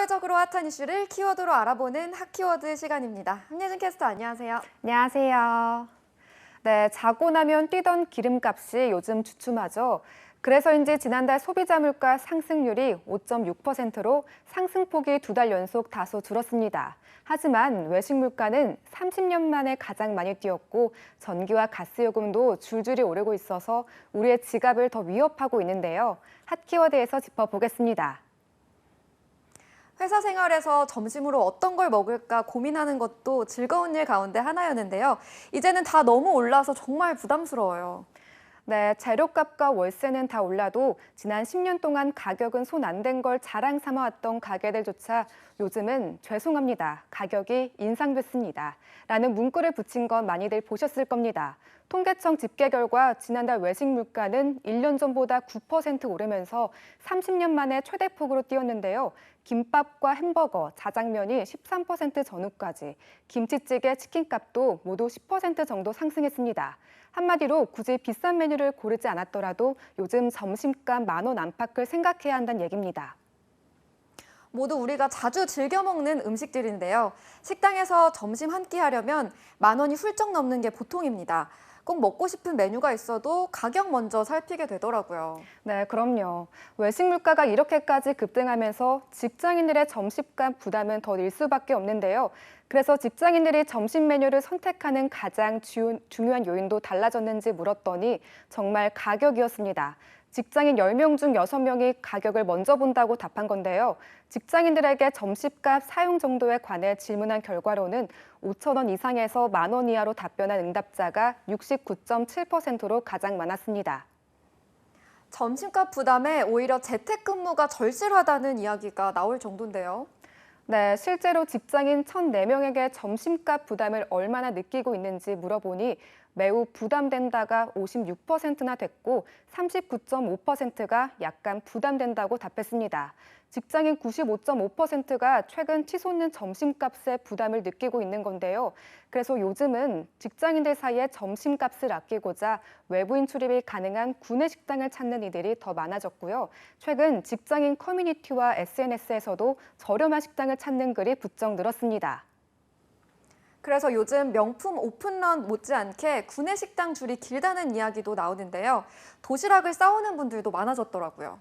사회적으로 핫한 이슈를 키워드로 알아보는 핫키워드 시간입니다. 함예진 캐스터 안녕하세요. 안녕하세요. 네, 자고 나면 뛰던 기름값이 요즘 주춤하죠. 그래서인지 지난달 소비자 물가 상승률이 5.6%로 상승폭이 2달 연속 다소 줄었습니다. 하지만 외식 물가는 30년 만에 가장 많이 뛰었고 전기와 가스 요금도 줄줄이 오르고 있어서 우리의 지갑을 더 위협하고 있는데요. 핫키워드에서 짚어보겠습니다. 회사 생활에서 점심으로 어떤 걸 먹을까 고민하는 것도 즐거운 일 가운데 하나였는데요. 이제는 다 너무 올라서 정말 부담스러워요. 네, 재료값과 월세는 다 올라도 지난 10년 동안 가격은 손 안 댄 걸 자랑 삼아왔던 가게들조차 요즘은 죄송합니다. 가격이 인상됐습니다. 라는 문구를 붙인 건 많이들 보셨을 겁니다. 통계청 집계 결과 지난달 외식 물가는 1년 전보다 9% 오르면서 30년 만에 최대폭으로 뛰었는데요. 김밥과 햄버거, 자장면이 13% 전후까지, 김치찌개, 치킨값도 모두 10% 정도 상승했습니다. 한마디로 굳이 비싼 메뉴를 고르지 않았더라도 요즘 점심값 10,000원 안팎을 생각해야 한다는 얘기입니다. 모두 우리가 자주 즐겨 먹는 음식들인데요. 식당에서 점심 한 끼 하려면 10,000원이 훌쩍 넘는 게 보통입니다. 꼭 먹고 싶은 메뉴가 있어도 가격 먼저 살피게 되더라고요. 네, 그럼요. 외식 물가가 이렇게까지 급등하면서 직장인들의 점심값 부담은 더 늘 수밖에 없는데요. 그래서 직장인들이 점심 메뉴를 선택하는 가장 중요한 요인도 달라졌는지 물었더니 정말 가격이었습니다. 직장인 10명 중 6명이 가격을 먼저 본다고 답한 건데요. 직장인들에게 점심값 사용 정도에 관해 질문한 결과로는 5,000원 이상에서 10,000원 이하로 답변한 응답자가 69.7%로 가장 많았습니다. 점심값 부담에 오히려 재택근무가 절실하다는 이야기가 나올 정도인데요. 네, 실제로 직장인 1,004명에게 점심값 부담을 얼마나 느끼고 있는지 물어보니 매우 부담된다가 56%나 됐고 39.5%가 약간 부담된다고 답했습니다. 직장인 95.5%가 최근 치솟는 점심값에 부담을 느끼고 있는 건데요. 그래서 요즘은 직장인들 사이에 점심값을 아끼고자 외부인 출입이 가능한 구내 식당을 찾는 이들이 더 많아졌고요. 최근 직장인 커뮤니티와 SNS에서도 저렴한 식당을 찾는 글이 부쩍 늘었습니다. 그래서 요즘 명품 오픈런 못지않게 구내 식당 줄이 길다는 이야기도 나오는데요. 도시락을 싸오는 분들도 많아졌더라고요.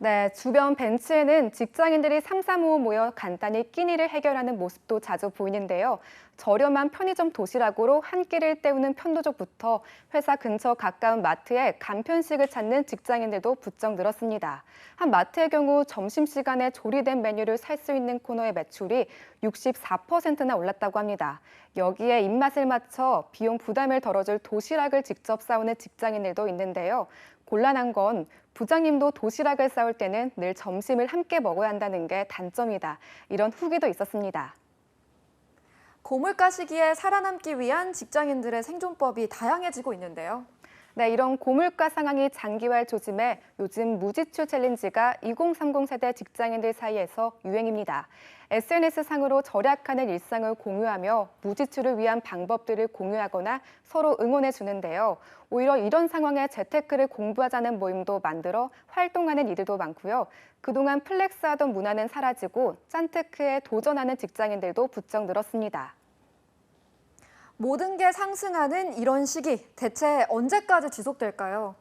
네, 주변 벤치에는 직장인들이 삼삼오오 모여 간단히 끼니를 해결하는 모습도 자주 보이는데요. 저렴한 편의점 도시락으로 한 끼를 때우는 편도족부터 회사 근처 가까운 마트에 간편식을 찾는 직장인들도 부쩍 늘었습니다. 한 마트의 경우 점심시간에 조리된 메뉴를 살 수 있는 코너의 매출이 64%나 올랐다고 합니다. 여기에 입맛을 맞춰 비용 부담을 덜어줄 도시락을 직접 싸우는 직장인들도 있는데요. 곤란한 건 부장님도 도시락을 싸올 때는 늘 점심을 함께 먹어야 한다는 게 단점이다. 이런 후기도 있었습니다. 고물가 시기에 살아남기 위한 직장인들의 생존법이 다양해지고 있는데요. 네, 이런 고물가 상황이 장기화할 조짐에 요즘 무지출 챌린지가 2030 세대 직장인들 사이에서 유행입니다. SNS상으로 절약하는 일상을 공유하며 무지출을 위한 방법들을 공유하거나 서로 응원해 주는데요. 오히려 이런 상황에 재테크를 공부하자는 모임도 만들어 활동하는 이들도 많고요. 그동안 플렉스하던 문화는 사라지고 짠테크에 도전하는 직장인들도 부쩍 늘었습니다. 모든 게 상승하는 이런 시기, 대체 언제까지 지속될까요?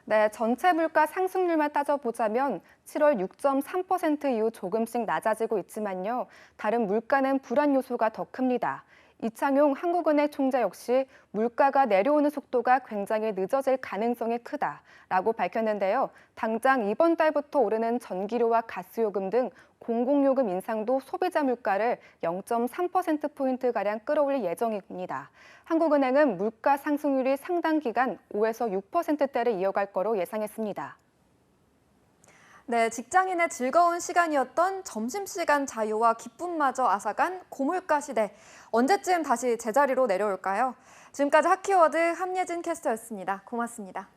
네, 전체 물가 상승률만 따져보자면 7월 6.3% 이후 조금씩 낮아지고 있지만요. 다른 물가는 불안 요소가 더 큽니다. 이창용 한국은행 총재 역시 물가가 내려오는 속도가 굉장히 늦어질 가능성이 크다라고 밝혔는데요. 당장 이번 달부터 오르는 전기료와 가스요금 등 공공요금 인상도 소비자 물가를 0.3%포인트가량 끌어올릴 예정입니다. 한국은행은 물가 상승률이 상당 기간 5에서 6%대를 이어갈 거로 예상했습니다. 네, 직장인의 즐거운 시간이었던 점심시간 자유와 기쁨마저 앗아간 고물가 시대. 언제쯤 다시 제자리로 내려올까요? 지금까지 핫키워드 함예진 캐스터였습니다. 고맙습니다.